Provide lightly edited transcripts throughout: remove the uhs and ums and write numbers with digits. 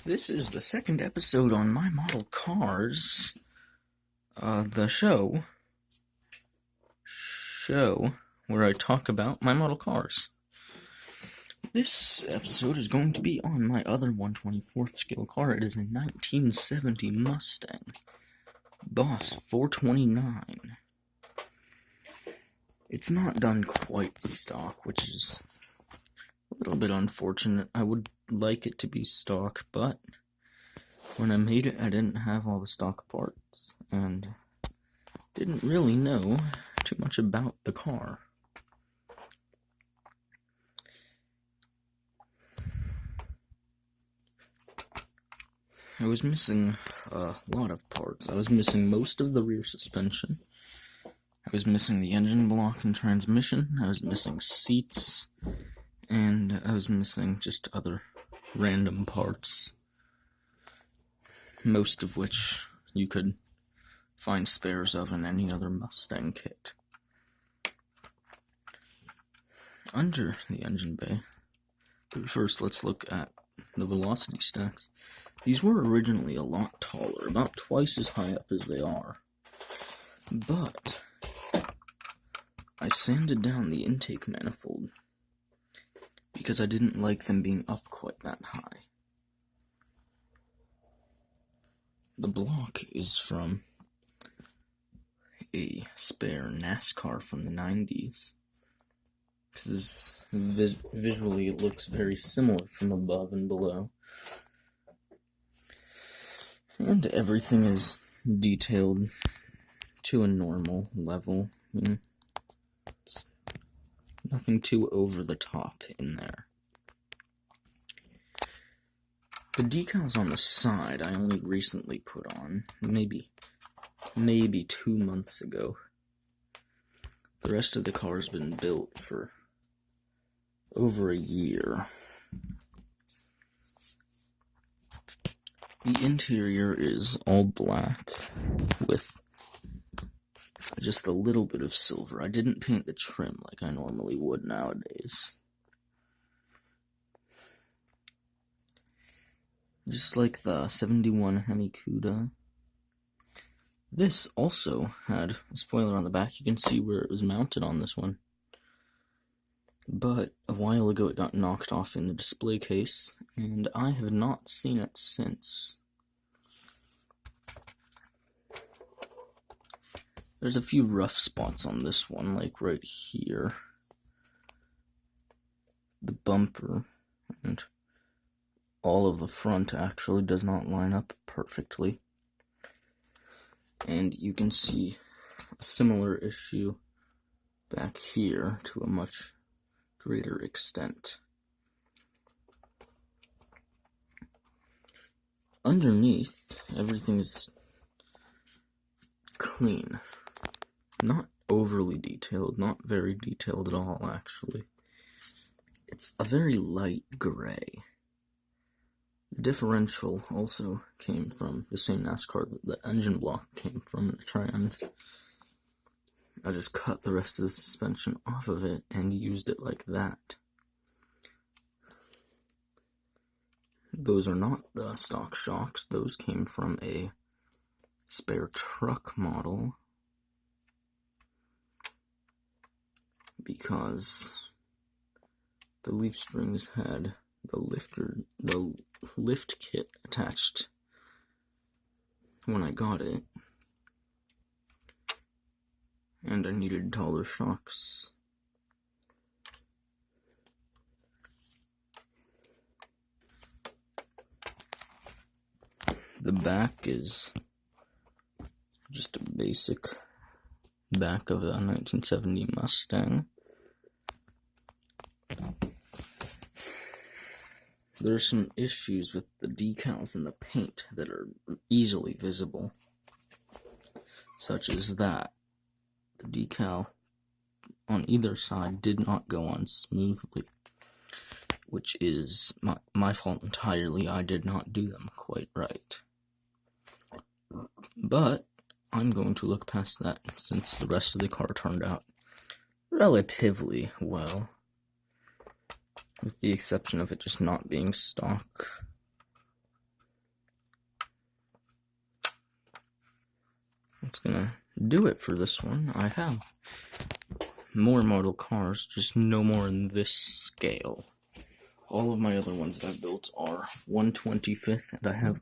This is the second episode on My Model Cars, the show where I talk about my model cars. This episode is going to be on my other 1/24th scale car. It is a 1970 Mustang Boss 429. It's not done quite stock, which is a little bit unfortunate. I would like it to be stock, but when I made it, I didn't have all the stock parts, and didn't really know too much about the car. I was missing a lot of parts. I was missing most of the rear suspension. I was missing the engine block and transmission. I was missing seats. And I was missing just other random parts. Most of which you could find spares of in any other Mustang kit. Under the engine bay, but first let's look at the velocity stacks. These were originally a lot taller, about twice as high up as they are. But I sanded down the intake manifold because I didn't like them being up quite that high. The block is from a spare NASCAR from the 90s. Because visually it looks very similar from above and below. And everything is detailed to a normal level. It's nothing too over the top in there. The decals on the side I only recently put on, maybe 2 months ago. The rest of the car's been built for over a year. The interior is all black with just a little bit of silver. I didn't paint the trim like I normally would nowadays. Just like the 71 Hemi Cuda. This also had a spoiler on the back. You can see where it was mounted on this one. But a while ago it got knocked off in the display case, and I have not seen it since. There's a few rough spots on this one, like right here. The bumper and all of the front actually does not line up perfectly. And you can see a similar issue back here to a much greater extent. Underneath, everything's clean. Not overly detailed, not very detailed at all, actually. It's a very light gray. The differential also came from the same NASCAR that the engine block came from in the trans. I just cut the rest of the suspension off of it and used it like that. Those are not the stock shocks. Those came from a spare truck model because the leaf springs had the lift kit attached when I got it, and I needed taller shocks. The back is just a basic back of a 1970 Mustang. There are some issues with the decals and the paint that are easily visible, such as that the decal on either side did not go on smoothly, which is my fault entirely. I did not do them quite right. But I'm going to look past that since the rest of the car turned out relatively well. with the exception of it just not being stock. That's gonna do it for this one. I have more model cars, just no more in this scale. All of my other ones that I've built are 1/25th, and I have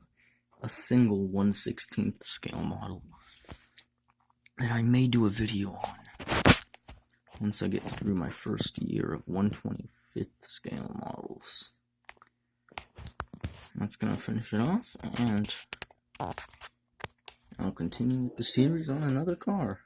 a single 1/16th scale model that I may do a video on once I get through my first year of 1/25th scale models. That's gonna finish it off, and I'll continue with the series on another car.